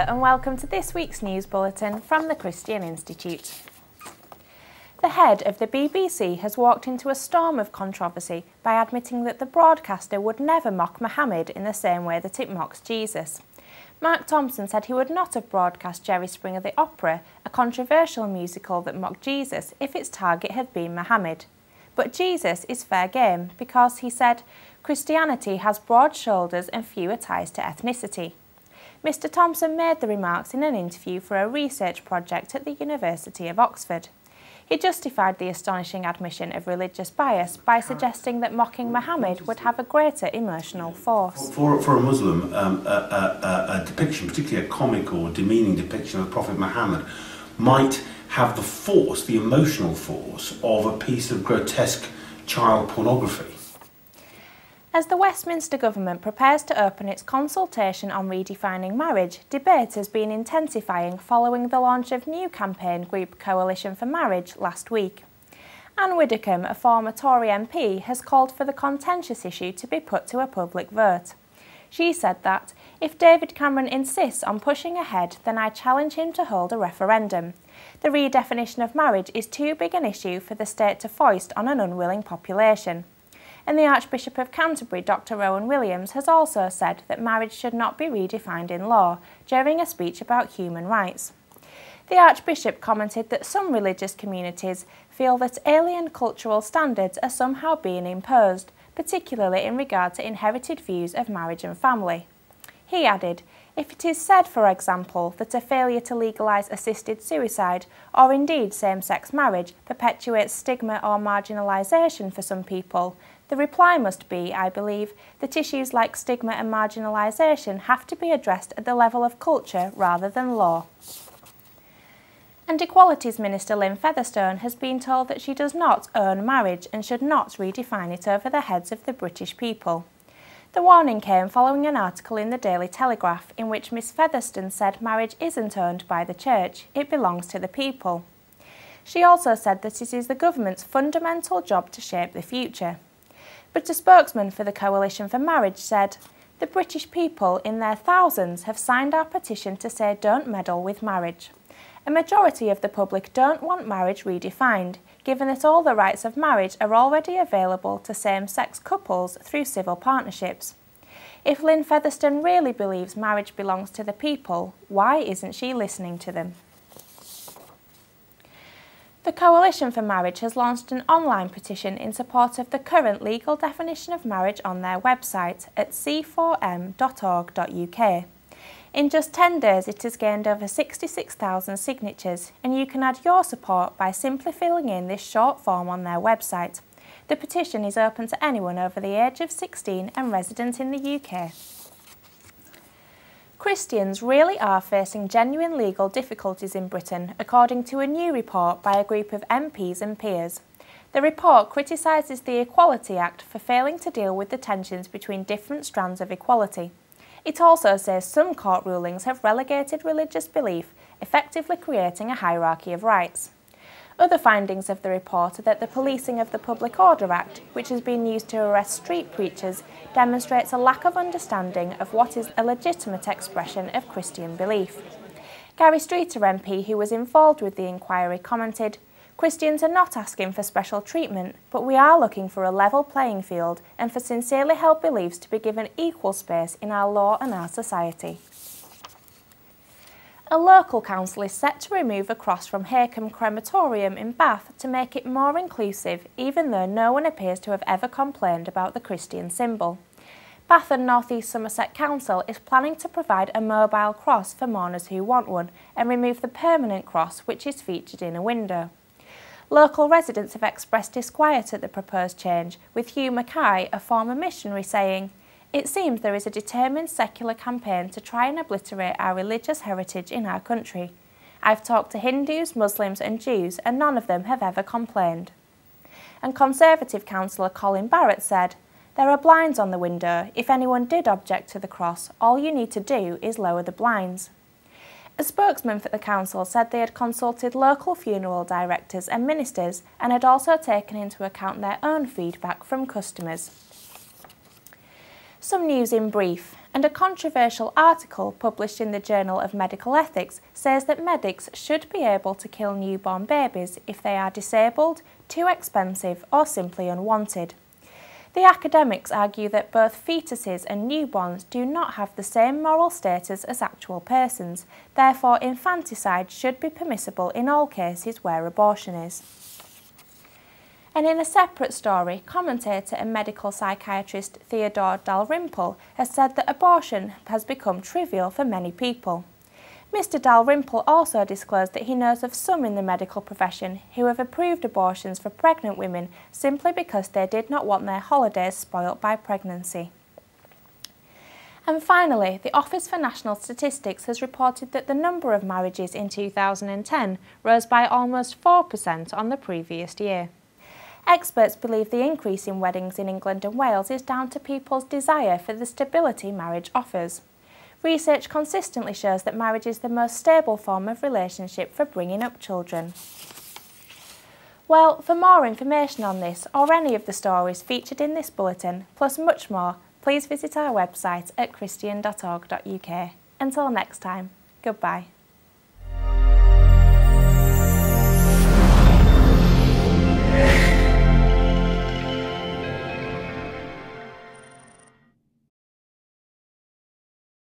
and welcome to this week's news bulletin from the Christian Institute. The head of the BBC has walked into a storm of controversy by admitting that the broadcaster would never mock Mohammed in the same way that it mocks Jesus. Mark Thompson said he would not have broadcast Jerry Springer the Opera, a controversial musical that mocked Jesus, if its target had been Mohammed. But Jesus is fair game because, he said, Christianity has broad shoulders and fewer ties to ethnicity. Mr. Thompson made the remarks in an interview for a research project at the University of Oxford. He justified the astonishing admission of religious bias by suggesting that mocking Mohammed would have a greater emotional force. For a Muslim, a depiction, particularly a comic or demeaning depiction of the Prophet Muhammad, might have the force, the emotional force, of a piece of grotesque child pornography. As the Westminster government prepares to open its consultation on redefining marriage, debate has been intensifying following the launch of new campaign group Coalition for Marriage last week. Ann Widdecombe, a former Tory MP, has called for the contentious issue to be put to a public vote. She said that, if David Cameron insists on pushing ahead, then I challenge him to hold a referendum. The redefinition of marriage is too big an issue for the state to foist on an unwilling population. And the Archbishop of Canterbury, Dr. Rowan Williams, has also said that marriage should not be redefined in law during a speech about human rights. The Archbishop commented that some religious communities feel that alien cultural standards are somehow being imposed, particularly in regard to inherited views of marriage and family. He added, if it is said, for example, that a failure to legalise assisted suicide or indeed same-sex marriage perpetuates stigma or marginalisation for some people, the reply must be, I believe, that issues like stigma and marginalisation have to be addressed at the level of culture rather than law. And Equalities Minister Lynne Featherstone has been told that she does not own marriage and should not redefine it over the heads of the British people. The warning came following an article in the Daily Telegraph in which Miss Featherstone said marriage isn't owned by the church, it belongs to the people. She also said that it is the government's fundamental job to shape the future. But a spokesman for the Coalition for Marriage said, the British people in their thousands have signed our petition to say don't meddle with marriage. A majority of the public don't want marriage redefined, given that all the rights of marriage are already available to same-sex couples through civil partnerships. If Lynne Featherstone really believes marriage belongs to the people, why isn't she listening to them? The Coalition for Marriage has launched an online petition in support of the current legal definition of marriage on their website at c4m.org.uk. In just 10 days it has gained over 66,000 signatures, and you can add your support by simply filling in this short form on their website. The petition is open to anyone over the age of 16 and resident in the UK. Christians really are facing genuine legal difficulties in Britain, according to a new report by a group of MPs and peers. The report criticises the Equality Act for failing to deal with the tensions between different strands of equality. It also says some court rulings have relegated religious belief, effectively creating a hierarchy of rights. Other findings of the report are that the policing of the Public Order Act, which has been used to arrest street preachers, demonstrates a lack of understanding of what is a legitimate expression of Christian belief. Gary Streeter MP, who was involved with the inquiry, commented, Christians are not asking for special treatment, but we are looking for a level playing field and for sincerely held beliefs to be given equal space in our law and our society. A local council is set to remove a cross from Crematorium in Bath to make it more inclusive, even though no one appears to have ever complained about the Christian symbol. Bath and North East Somerset Council is planning to provide a mobile cross for mourners who want one and remove the permanent cross which is featured in a window. Local residents have expressed disquiet at the proposed change, with Hugh Mackay, a former missionary, saying, it seems there is a determined secular campaign to try and obliterate our religious heritage in our country. I've talked to Hindus, Muslims and Jews and none of them have ever complained. And Conservative councillor Colin Barrett said, there are blinds on the window. If anyone did object to the cross, all you need to do is lower the blinds. A spokesman for the council said they had consulted local funeral directors and ministers and had also taken into account their own feedback from customers. Some news in brief, and a controversial article published in the Journal of Medical Ethics says that medics should be able to kill newborn babies if they are disabled, too expensive or simply unwanted. The academics argue that both fetuses and newborns do not have the same moral status as actual persons, therefore infanticide should be permissible in all cases where abortion is. And in a separate story, commentator and medical psychiatrist Theodore Dalrymple has said that abortion has become trivial for many people. Mr. Dalrymple also disclosed that he knows of some in the medical profession who have approved abortions for pregnant women simply because they did not want their holidays spoilt by pregnancy. And finally, the Office for National Statistics has reported that the number of marriages in 2010 rose by almost 4% on the previous year. Experts believe the increase in weddings in England and Wales is down to people's desire for the stability marriage offers. Research consistently shows that marriage is the most stable form of relationship for bringing up children. Well, for more information on this or any of the stories featured in this bulletin, plus much more, please visit our website at christian.org.uk. Until next time, goodbye.